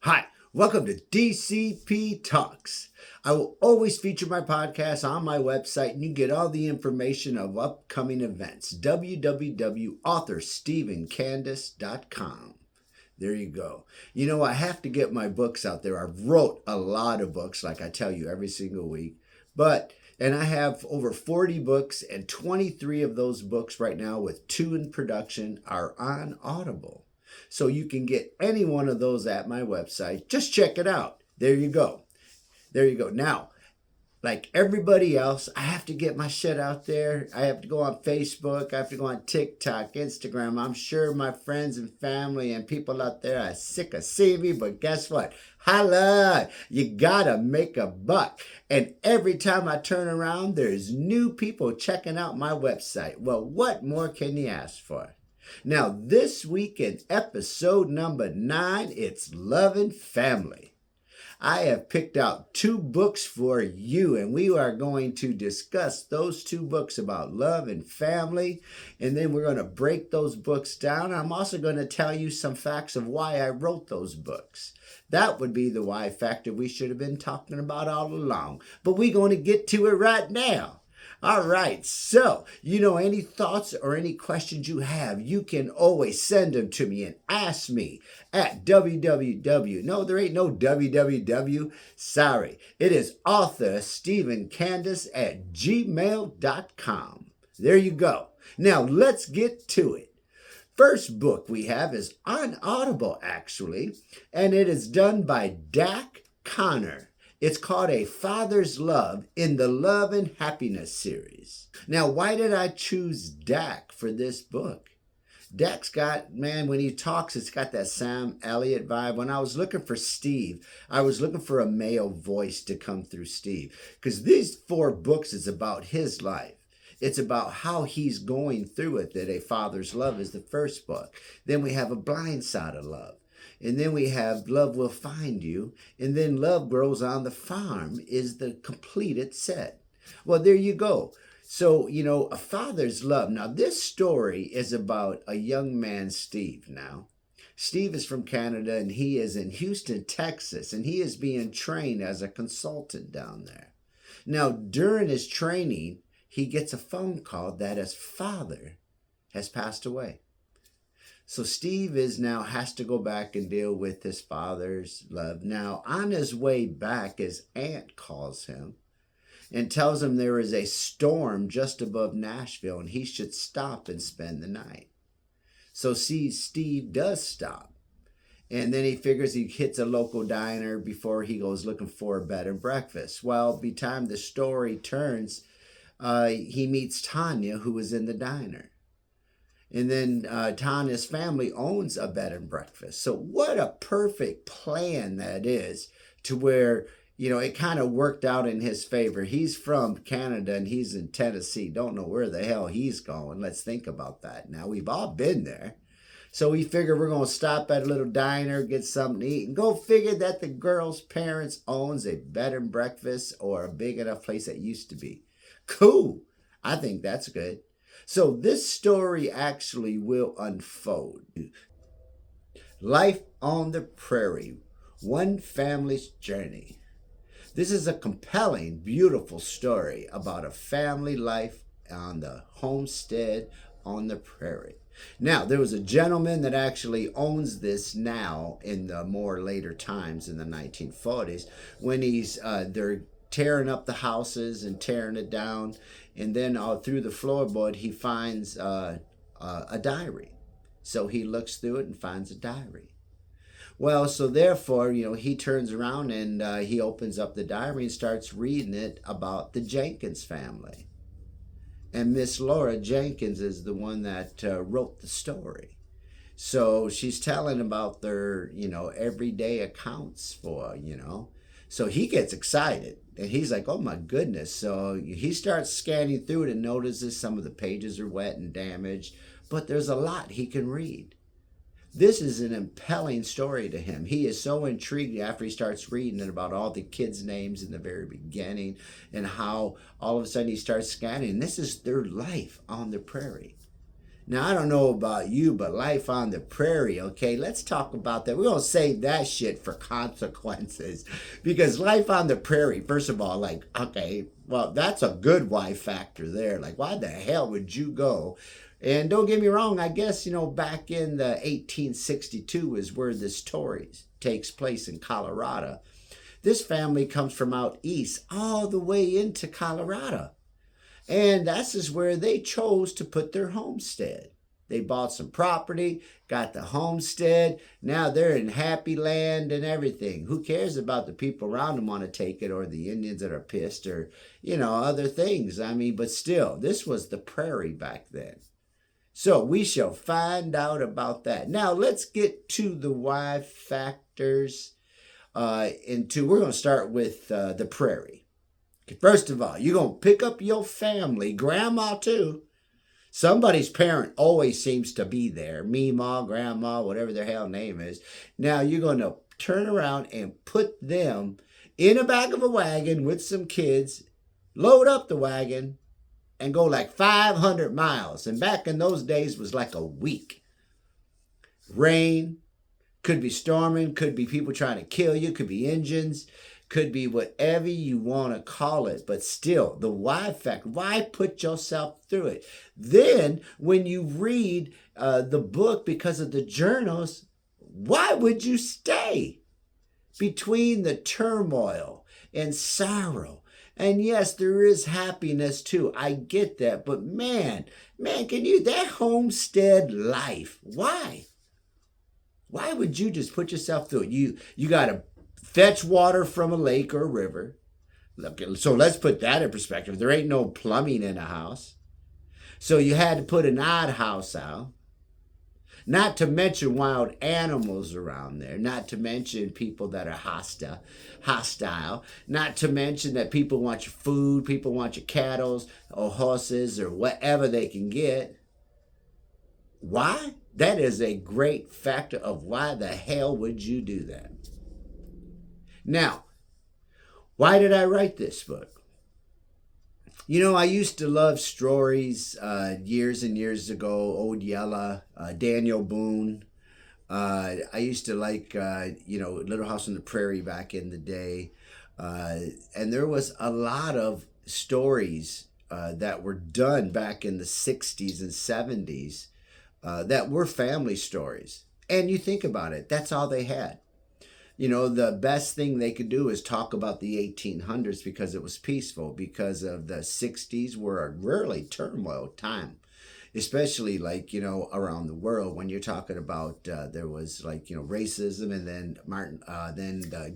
Hi, welcome to DCP Talks. I will always feature my podcast on my website and you get all the information of upcoming events. www.authorstephencandace.com. There you go. You know, I have to get my books out there. I've wrote a lot of books, like I tell you every single week. And I have over 40 books, and 23 of those books right now, with 2 in production, are on Audible. So you can get any one of those at my website. Just check it out. There you go. There you go. Now, like everybody else, I have to get my shit out there. I have to go on Facebook. I have to go on TikTok, Instagram. I'm sure my friends and family and people out there are sick of seeing me, but guess what? Holla! You gotta make a buck. And every time I turn around, there's new people checking out my website. Well, what more can you ask for? Now, this week in episode number 9, it's Love and Family. I have picked out 2 books for you, and we are going to discuss those 2 books about love and family, and then we're going to break those books down. I'm also going to tell you some facts of why I wrote those books. That would be the why factor we should have been talking about all along, but we're going to get to it right now. All right, so, any thoughts or any questions you have, you can always send them to me and ask me at www. No, there ain't no www. Sorry, it is authorstephencandace@gmail.com. There you go. Now, let's get to it. First book we have is on Audible, actually, and it is done by Dak Connor. It's called A Father's Love in the Love and Happiness series. Now, why did I choose Dak for this book? Dak's got, man, when he talks, it's got that Sam Elliott vibe. When I was looking for Steve, I was looking for a male voice to come through Steve, because these 4 books is about his life. It's about how he's going through it. That A Father's Love is the first book. Then we have A Blind Side of Love. And then we have Love Will Find You. And then Love Grows on the Farm is the completed set. Well, there you go. So, A Father's Love. Now, this story is about a young man, Steve, now. Steve is from Canada, and he is in Houston, Texas, and he is being trained as a consultant down there. Now, during his training, he gets a phone call that his father has passed away. So Steve has to go back and deal with his father's love. Now, on his way back, his aunt calls him and tells him there is a storm just above Nashville and he should stop and spend the night. So Steve does stop. And then he figures he hits a local diner before he goes looking for a bed and breakfast. Well, by the time the story turns, he meets Tanya, who is in the diner. And then Tanya's family owns a bed and breakfast. So what a perfect plan that is, to where, it kind of worked out in his favor. He's from Canada and he's in Tennessee. Don't know where the hell he's going. Let's think about that. Now, we've all been there. So we figure we're going to stop at a little diner, get something to eat, and go figure that the girl's parents owns a bed and breakfast or a big enough place that used to be. Cool. I think that's good. So this story actually will unfold. Life on the Prairie, one family's journey. This is a compelling, beautiful story about a family life on the homestead on the prairie. Now, there was a gentleman that actually owns this now in the more later times in the 1940s, when they're tearing up the houses and tearing it down. And then through the floorboard, he finds a diary. So he looks through it and finds a diary. Well, so therefore, he turns around and he opens up the diary and starts reading it about the Jenkins family. And Miss Laura Jenkins is the one that wrote the story. So she's telling about their, everyday accounts for. So he gets excited and he's like, oh my goodness. So he starts scanning through it and notices some of the pages are wet and damaged, but there's a lot he can read. This is an impelling story to him. He is so intrigued after he starts reading it about all the kids' names in the very beginning and how all of a sudden he starts scanning. This is their life on the prairie. Now, I don't know about you, but life on the prairie, okay, let's talk about that. We're going to save that shit for consequences. Because life on the prairie, first of all, like, okay, well, that's a good why factor there. Like, why the hell would you go? And don't get me wrong, I guess, back in the 1862 is where this story takes place in Colorado. This family comes from out east all the way into Colorado. And that's is where they chose to put their homestead. They bought some property, got the homestead. Now they're in happy land and everything. Who cares about the people around them want to take it, or the Indians that are pissed, or, other things. I mean, but still, this was the prairie back then. So we shall find out about that. Now let's get to the why factors. We're going to start with the prairie. First of all, you're going to pick up your family, grandma too. Somebody's parent always seems to be there. Meemaw, grandma, whatever their hell name is. Now you're going to turn around and put them in the back of a wagon with some kids, load up the wagon, and go like 500 miles. And back in those days was like a week. Rain, could be storming, could be people trying to kill you, could be engines, could be whatever you want to call it. But still, the why factor, why put yourself through it? Then when you read the book because of the journals, why would you stay? Between the turmoil and sorrow. And yes, there is happiness too. I get that. But man, that homestead life, why? Why would you just put yourself through it? You got to fetch water from a lake or a river. So let's put that in perspective. There ain't no plumbing in a house. So you had to put an outhouse out. Not to mention wild animals around there. Not to mention people that are hostile. Not to mention that people want your food, people want your cattle or horses or whatever they can get. Why? That is a great factor of why the hell would you do that? Now, why did I write this book? I used to love stories years and years ago. Old Yella, Daniel Boone. I used to like, Little House on the Prairie back in the day. And there was a lot of stories that were done back in the 60s and 70s that were family stories. And you think about it, that's all they had. The best thing they could do is talk about the 1800s because it was peaceful, because of the 60s were a really turmoil time, especially around the world when you're talking about there was racism, and then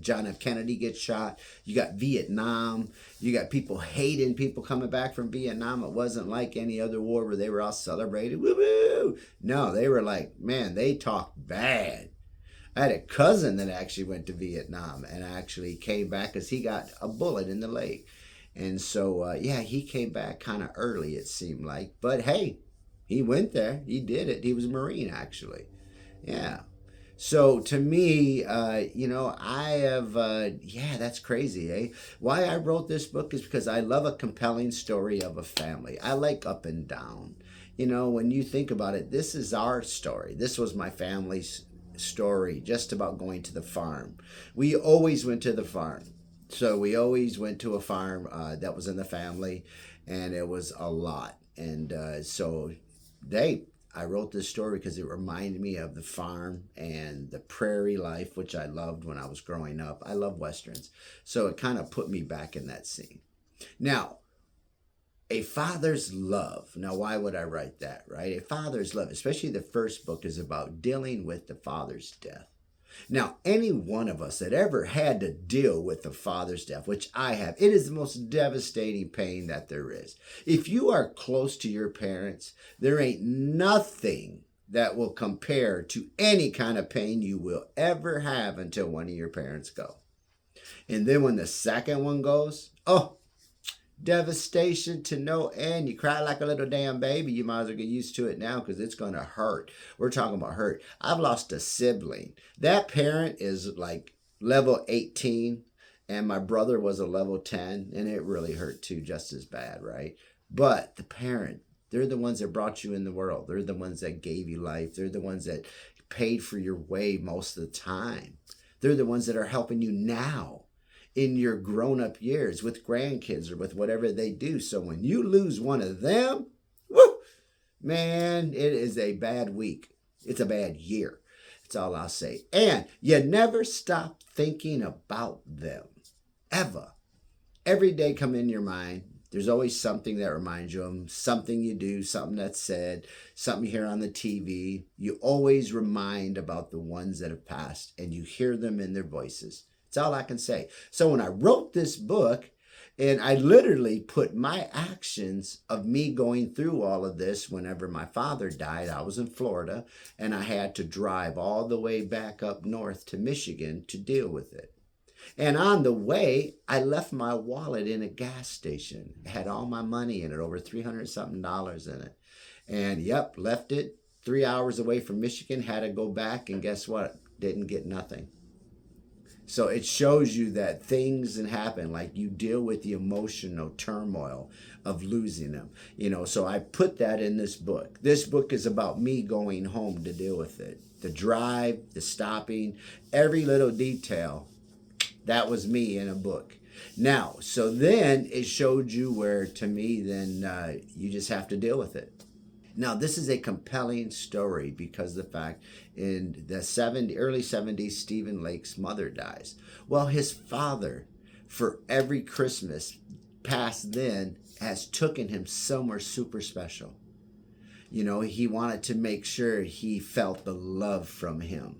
John F. Kennedy gets shot. You got Vietnam. You got people hating people coming back from Vietnam. It wasn't like any other war where they were all celebrated. Woo-woo! No, they were like, man, they talked bad. I had a cousin that actually went to Vietnam and actually came back because he got a bullet in the leg. And so, he came back kind of early, it seemed like. But hey, he went there. He did it. He was a Marine, actually. Yeah. So to me, I have, that's crazy, eh? Why I wrote this book is because I love a compelling story of a family. I like up and down. When you think about it, this is our story. This was my family's story, just about going to the farm. We always went to the farm. So we always went to a farm that was in the family, and it was a lot. And I wrote this story because it reminded me of the farm and the prairie life, which I loved when I was growing up. I love Westerns. So it kind of put me back in that scene. Now, a father's love. Now, why would I write that, right? A father's love, especially the first book, is about dealing with the father's death. Now, any one of us that ever had to deal with the father's death, which I have, it is the most devastating pain that there is. If you are close to your parents, there ain't nothing that will compare to any kind of pain you will ever have until one of your parents go. And then when the second one goes, devastation to no end. You cry like a little damn baby. You might as well get used to it now because it's going to hurt. We're talking about hurt. I've lost a sibling. That parent is like level 18, and my brother was a level 10, and it really hurt too, just as bad, right? But the parent, They're the ones that brought you in the world. They're the ones that gave you life. They're the ones that paid for your way most of the time. They're the ones that are helping you now in your grown-up years with grandkids or with whatever they do. So when you lose one of them, whoo, man, it is a bad week. It's a bad year. That's all I'll say. And you never stop thinking about them, ever. Every day come in your mind. There's always something that reminds you of them, something you do, something that's said, something you hear on the TV. You always remind about the ones that have passed, and you hear them in their voices. That's all I can say. So when I wrote this book, and I literally put my actions of me going through all of this whenever my father died. I was in Florida, and I had to drive all the way back up north to Michigan to deal with it. And on the way, I left my wallet in a gas station. It had all my money in it, over $300-something in it. And yep, left it 3 hours away from Michigan, had to go back, and guess what? Didn't get nothing. So it shows you that things can happen, like you deal with the emotional turmoil of losing them. So I put that in this book. This book is about me going home to deal with it. The drive, the stopping, every little detail. That was me in a book. Now, so then it showed you where, to me, then you just have to deal with it. Now, this is a compelling story because of the fact in the early 70s, Stephen Lake's mother dies. Well, his father, for every Christmas past then, has taken him somewhere super special. He wanted to make sure he felt the love from him.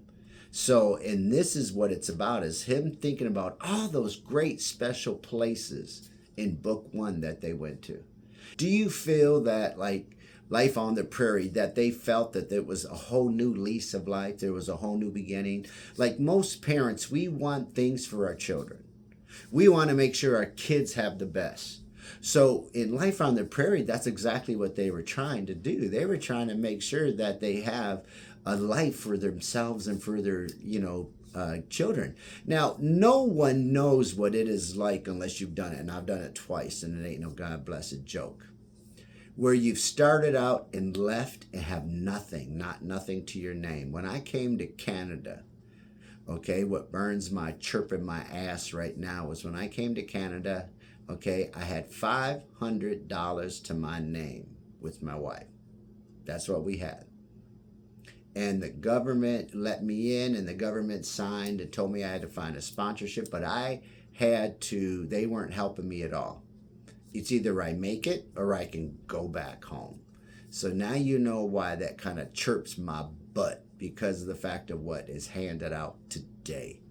So, and this is what it's about, is him thinking about all those great special places in book 1 that they went to. Do you feel that, like Life on the Prairie, that they felt that there was a whole new lease of life, there was a whole new beginning? Like most parents, we want things for our children. We want to make sure our kids have the best. So in Life on the Prairie, that's exactly what they were trying to do. They were trying to make sure that they have a life for themselves and for their, children. Now, no one knows what it is like unless you've done it. And I've done it twice, and it ain't no God blessed joke. Where you've started out and left and have nothing, nothing to your name. When I came to Canada, okay, what burns my chirping my ass right now was when I came to Canada, okay, I had $500 to my name with my wife. That's what we had. And the government let me in, and the government signed and told me I had to find a sponsorship, but they weren't helping me at all. It's either I make it or I can go back home. So now you know why that kind of chirps my butt, because of the fact of what is handed out today.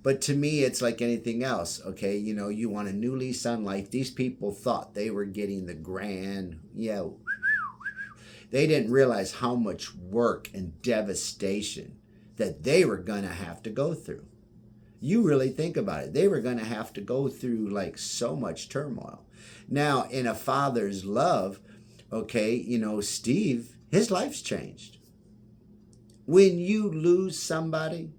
But to me, it's like anything else. Okay, you want a new lease on life. These people thought they were getting the grand, they didn't realize how much work and devastation that they were going to have to go through. You really think about it. They were going to have to go through like so much turmoil. Now, in a father's love, okay, Steve, his life's changed. When you lose somebody,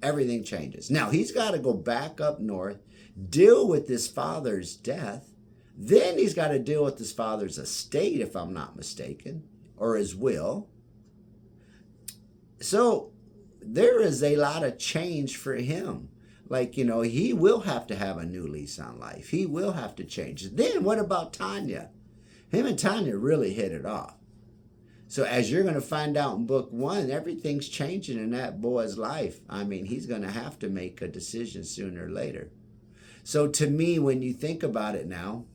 everything changes. Now, he's got to go back up north, deal with his father's death. Then he's got to deal with his father's estate, if I'm not mistaken, or his will. So there is a lot of change for him. Like, he will have to have a new lease on life. He will have to change. Then what about Tanya? Him and Tanya really hit it off. So as you're going to find out in book 1, everything's changing in that boy's life. I mean, he's going to have to make a decision sooner or later. So to me, when you think about it now,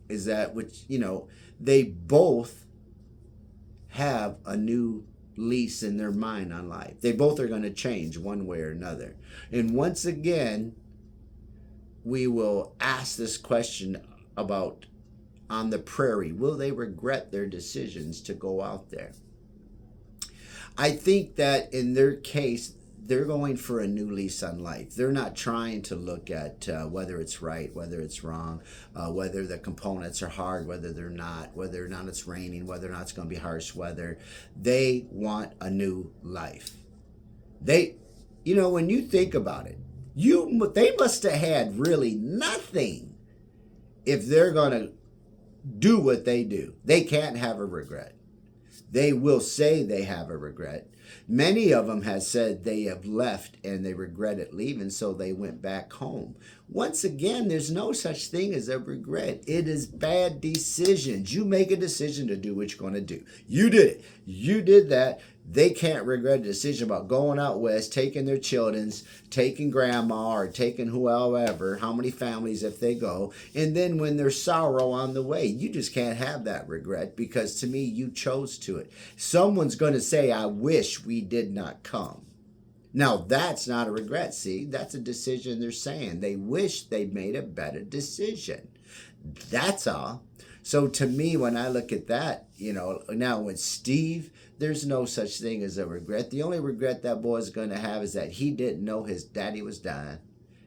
is that, they both have a new lease in their mind on life. They both are going to change one way or another. And once again, we will ask this question about on the prairie. Will they regret their decisions to go out there? I think that in their case, they're going for a new lease on life. They're not trying to look at whether it's right, whether it's wrong, whether the components are hard, whether they're not, whether or not it's raining, whether or not it's going to be harsh weather. They want a new life. They, when you think about it, they must have had really nothing if they're going to do what they do. They can't have a regret. They will say they have a regret. Many of them have said they have left and they regretted leaving, so they went back home. Once again, there's no such thing as a regret. It is bad decisions. You make a decision to do what you're going to do. You did it. You did that. They can't regret a decision about going out west, taking their children's, taking grandma or taking whoever, how many families if they go. And then when there's sorrow on the way, you just can't have that regret because to me, you chose to it. Someone's going to say, I wish we did not come. Now, that's not a regret, see? That's a decision they're saying. They wish they made a better decision. That's all. So to me, when I look at that, now with Steve, there's no such thing as a regret. The only regret that boy is going to have is that he didn't know his daddy was dying.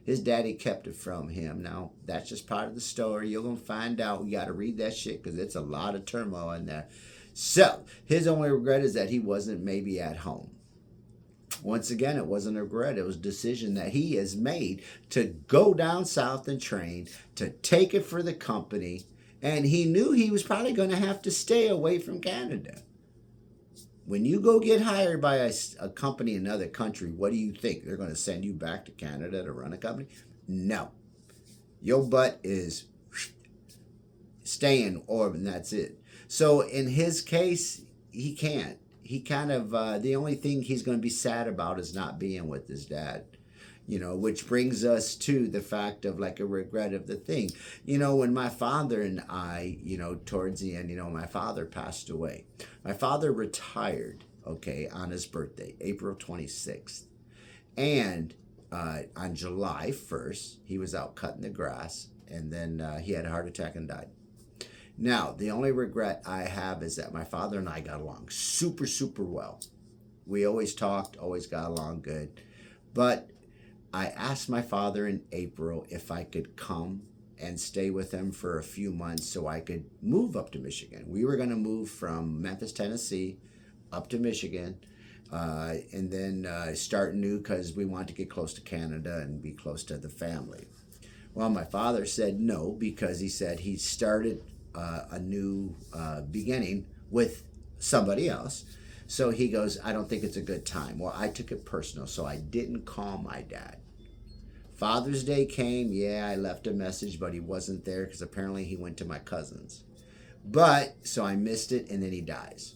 His daddy kept it from him. Now, that's just part of the story. You're going to find out. You got to read that shit because it's a lot of turmoil in there. So his only regret is that he wasn't maybe at home. Once again, it wasn't a regret. It was a decision that he has made to go down south and train, to take it for the company. And he knew he was probably going to have to stay away from Canada. When you go get hired by a company in another country, what do you think? They're going to send you back to Canada to run a company? No. Your butt is staying, and that's it. So in his case, he can't. He kind of, the only thing he's going to be sad about is not being with his dad. Which brings us to the fact of like a regret of the thing. When my father and I, towards the end, my father passed away. My father retired, on his birthday, April 26th. And on July 1st, he was out cutting the grass, and then he had a heart attack and died. Now, the only regret I have is that my father and I got along super, super well. We always talked, always got along good. But I asked my father in April if I could come and stay with him for a few months so I could move up to Michigan. We were going to move from Memphis, Tennessee, up to Michigan, and then start new because we wanted to get close to Canada and be close to the family. Well, my father said no because he said he started a new beginning with somebody else. So he goes, I don't think it's a good time. Well, I took it personal, so I didn't call my dad. Father's Day came. Yeah, I left a message, but he wasn't there because apparently he went to my cousin's. So I missed it, and then he dies.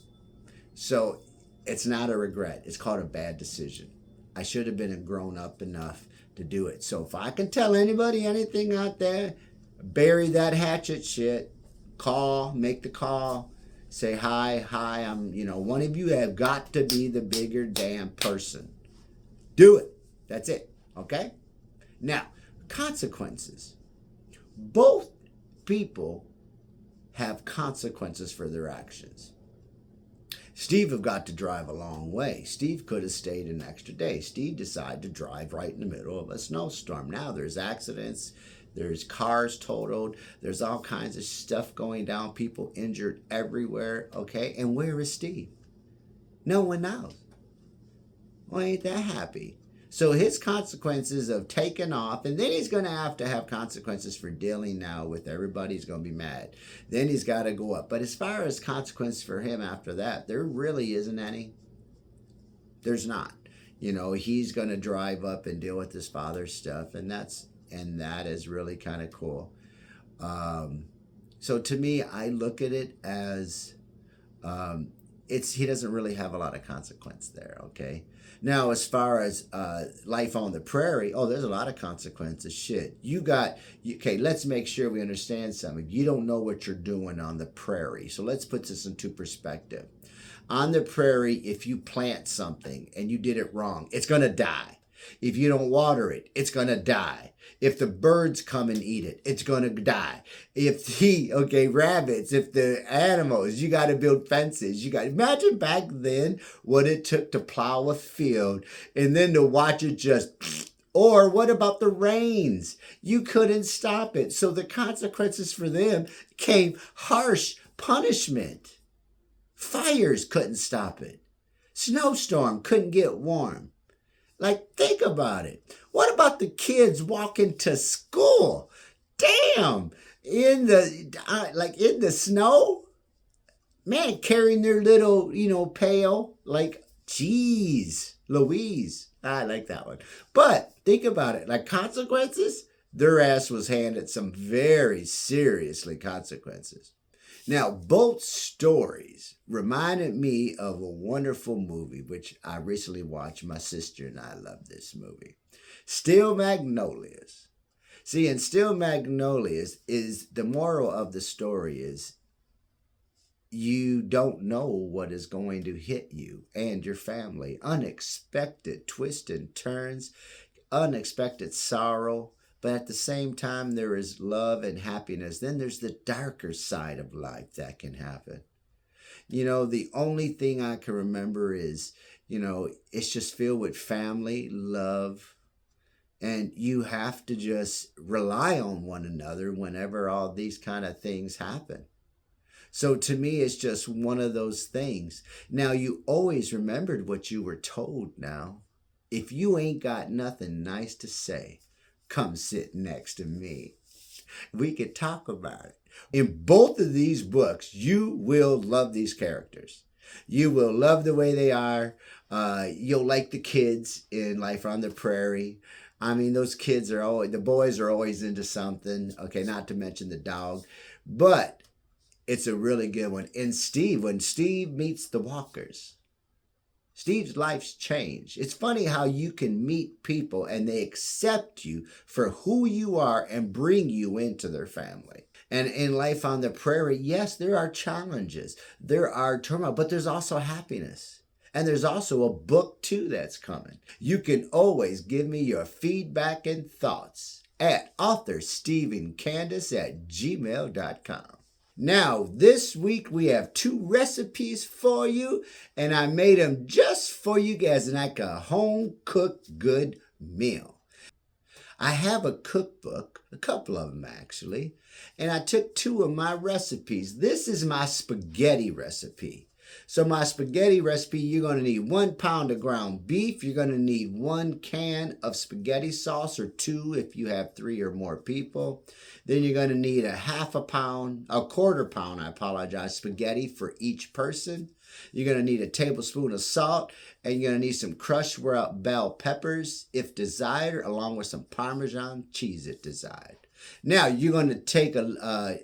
So it's not a regret. It's called a bad decision. I should have been grown up enough to do it. So if I can tell anybody anything out there, bury that hatchet shit. Call, make the call, say hi, I'm, one of you have got to be the bigger damn person. Do it. That's it. Okay? Now, consequences. Both people have consequences for their actions. Steve have got to drive a long way. Steve could have stayed an extra day. Steve decided to drive right in the middle of a snowstorm. Now there's accidents. There's cars totaled. There's all kinds of stuff going down. People injured everywhere. Okay? And where is Steve? No one knows. Well, ain't that happy? So his consequences of taking off, and then he's going to have consequences for dealing now with everybody's going to be mad. Then he's got to go up. But as far as consequences for him after that, there really isn't any. There's not. He's going to drive up and deal with his father's stuff, and that is really kind of cool. So to me, I look at it as he doesn't really have a lot of consequence there, okay? Now, as far as life on the prairie, there's a lot of consequences. Shit. Let's make sure we understand something. You don't know what you're doing on the prairie. So let's put this into perspective. On the prairie, if you plant something and you did it wrong, it's going to die. If you don't water it, it's going to die. If the birds come and eat it, it's going to die. Rabbits, if the animals, you got to build fences. Imagine back then what it took to plow a field and then to watch it or what about the rains? You couldn't stop it. So the consequences for them came harsh punishment. Fires couldn't stop it. Snowstorm couldn't get warm. Think about it. What about the kids walking to school? Damn, in the snow, man, carrying their little, pail, like, geez, Louise. I like that one. But think about it, like Consequences, their ass was handed some very seriously consequences. Now, both stories reminded me of a wonderful movie, which I recently watched. My sister and I love this movie. Steel Magnolias. See, in Steel Magnolias, is the moral of the story is you don't know what is going to hit you and your family. Unexpected twists and turns, unexpected sorrow, but at the same time, there is love and happiness. Then there's the darker side of life that can happen. The only thing I can remember is, it's just filled with family, love, and you have to just rely on one another whenever all these kind of things happen. So to me, it's just one of those things. Now, you always remembered what you were told now. If you ain't got nothing nice to say, come sit next to me. We could talk about it. In both of these books, you will love these characters. You will love the way they are. You'll like the kids in Life on the Prairie. I mean, those kids are always, the boys are always into something. Okay, not to mention the dog. But it's a really good one. And Steve, when Steve meets the Walkers, Steve's life's changed. It's funny how you can meet people and they accept you for who you are and bring you into their family. And in Life on the Prairie, yes, there are challenges. There are turmoil, but there's also happiness. And there's also a book too that's coming. You can always give me your feedback and thoughts at authorstephencandace@gmail.com. Now, this week we have 2 recipes for you, and I made them just for you guys, like a home-cooked good meal. I have a cookbook, a couple of them actually, and I took 2 of my recipes. This is my spaghetti recipe. So my spaghetti recipe, you're going to need 1 pound of ground beef. You're going to need 1 can of spaghetti sauce, or 2 if you have 3 or more people. Then you're going to need a quarter pound, spaghetti for each person. You're going to need a tablespoon of salt, and you're going to need some crushed bell peppers if desired, along with some Parmesan cheese if desired. Now you're going to take a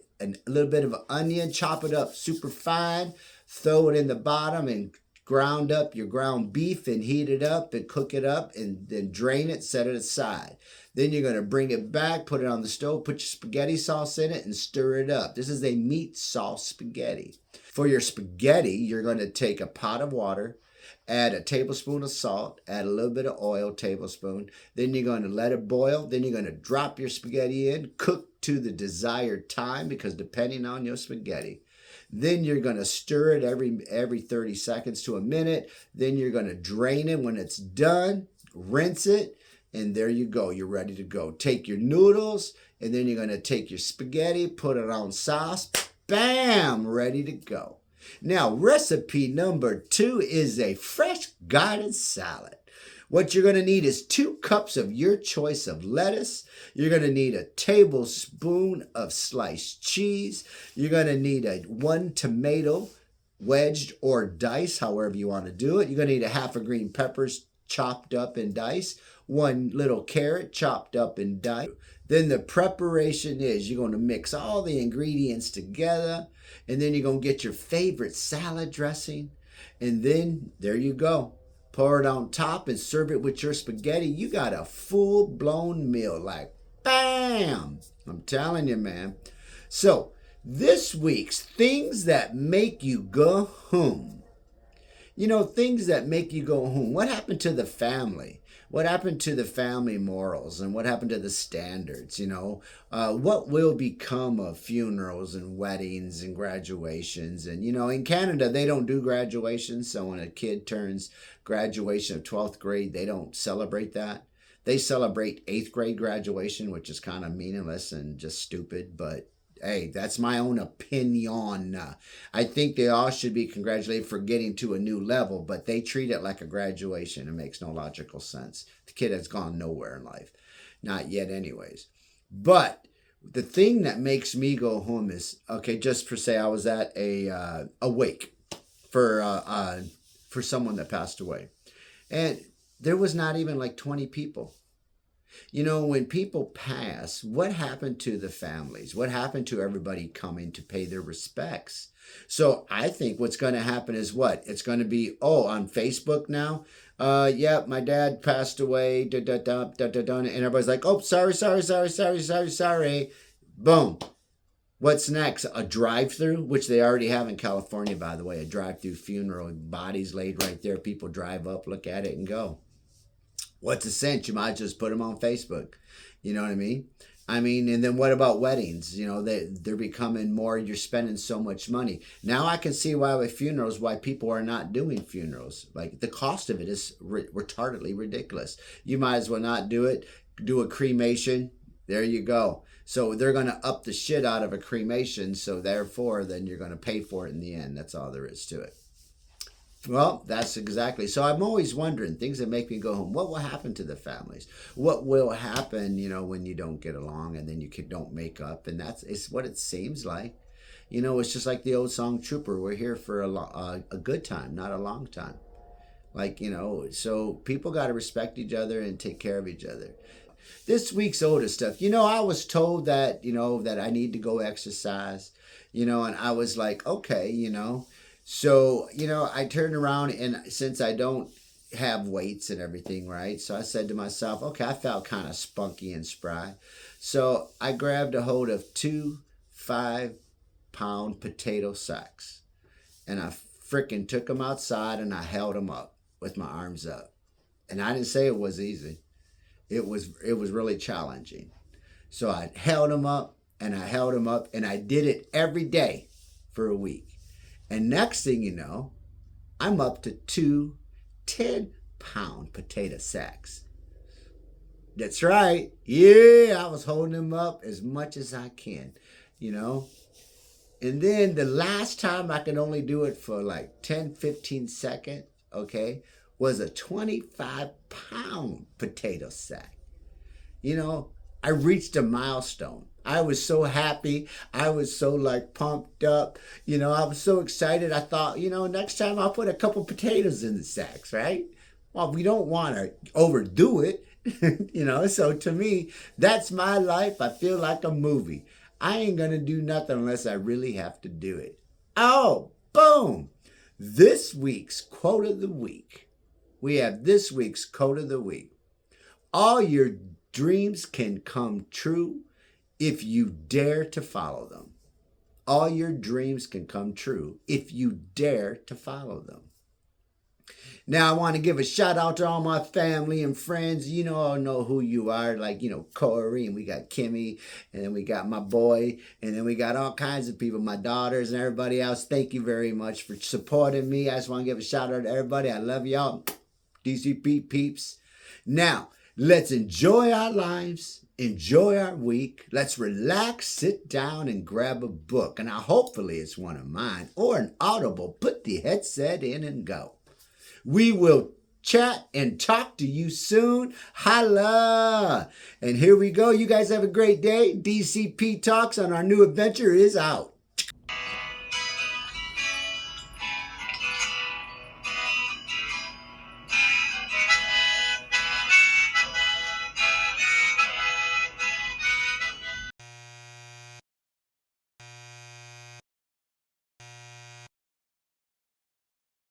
little bit of an onion, chop it up super fine, throw it in the bottom, and ground up your ground beef and heat it up and cook it up, and then drain it, set it aside. Then you're going to bring it back, put it on the stove, put your spaghetti sauce in it, and stir it up. This is a meat sauce spaghetti. For your spaghetti, you're going to take a pot of water, add a tablespoon of salt, add a little bit of oil, tablespoon. Then you're going to let it boil. Then you're going to drop your spaghetti in, cook to the desired time, because depending on your spaghetti. Then you're going to stir it every 30 seconds to a minute. Then you're going to drain it. When it's done, rinse it, and there you go. You're ready to go. Take your noodles, and then you're going to take your spaghetti, put it on sauce. Bam! Ready to go. Now, recipe number 2 is a fresh garden salad. What you're going to need is 2 cups of your choice of lettuce. You're going to need a tablespoon of sliced cheese. You're going to need 1 tomato, wedged or diced, however you want to do it. You're going to need a half a green peppers chopped up and diced. 1 little carrot chopped up and diced. Then the preparation is you're going to mix all the ingredients together, and then you're going to get your favorite salad dressing, and then there you go. Pour it on top and serve it with your spaghetti. You got a full-blown meal, like bam! I'm telling you, man. So this week's things that make you go home. Things that make you go home. What happened to the family? What happened to the family morals, and what happened to the standards? What will become of funerals and weddings and graduations? And, in Canada, they don't do graduations. So when a kid turns graduation of 12th grade, they don't celebrate that. They celebrate 8th grade graduation, which is kind of meaningless and just stupid. But hey, that's my own opinion. I think they all should be congratulated for getting to a new level, but they treat it like a graduation. It makes no logical sense. The kid has gone nowhere in life. Not yet anyways. But The thing that makes me go home is, okay, just for say I was at a wake for someone that passed away, and there was not even like 20 people. You know, when people pass, what happened to the families? What happened to everybody coming to pay their respects? So I think what's going to happen is what? It's going to be, oh, on Facebook now. Yeah, my dad passed away. Da, da, da, da, da, da, and everybody's like, oh, sorry, sorry, sorry, sorry, sorry, sorry. Boom. What's next? A drive-through, which they already have in California, by the way, a drive-through funeral. Bodies laid right there. People drive up, look at it, and go. What's a cinch? You might just put them on Facebook. You know what I mean? I mean, and then what about weddings? You know, they're becoming more, you're spending so much money. Now I can see why with funerals, why people are not doing funerals. Like the cost of it is retardedly ridiculous. You might as well not do it. Do a cremation. There you go. So they're going to up the shit out of a cremation. So therefore, then you're going to pay for it in the end. That's all there is to it. Well, that's exactly. So I'm always wondering things that make me go home. What will happen to the families? What will happen, you know, when you don't get along and then you don't make up? And it's what it seems like. You know, it's just like the old song Trooper. We're here for a good time, not a long time. Like, you know, so people got to respect each other and take care of each other. This week's older stuff. You know, I was told that, you know, that I need to go exercise, you know, and I was like, okay, you know. So, you know, I turned around and since I don't have weights and everything, right? So I said to myself, okay, I felt kind of spunky and spry. So I grabbed a hold of 2 5-pound potato sacks and I freaking took them outside and I held them up with my arms up. And I didn't say it was easy. It was really challenging. So I held them up and I held them up and I did it every day for a week. And next thing you know, I'm up to 2 10-pound potato sacks. That's right. Yeah, I was holding them up as much as I can, you know. And then the last time I could only do it for like 10, 15 seconds, okay, was a 25-pound potato sack. You know, I reached a milestone. I was so happy. I was so like pumped up. You know, I was so excited. I thought, you know, next time I'll put a couple potatoes in the sacks, right? Well, we don't want to overdo it, you know. So to me, that's my life. I feel like a movie. I ain't going to do nothing unless I really have to do it. Oh, boom. This week's quote of the week. We have this week's quote of the week. All your dreams can come true if you dare to follow them. All your dreams can come true if you dare to follow them. Now, I want to give a shout out to all my family and friends. You know, I know who you are, like, you know, Corey, and we got Kimmy, and then we got my boy, and then we got all kinds of people, my daughters and everybody else. Thank you very much for supporting me. I just want to give a shout out to everybody. I love y'all. DCP peeps. Now, let's enjoy our lives. Enjoy our week. Let's relax, sit down, and grab a book. And hopefully it's one of mine or an Audible. Put the headset in and go. We will chat and talk to you soon. Holla! And here we go. You guys have a great day. DCP Talks on our new adventure is out.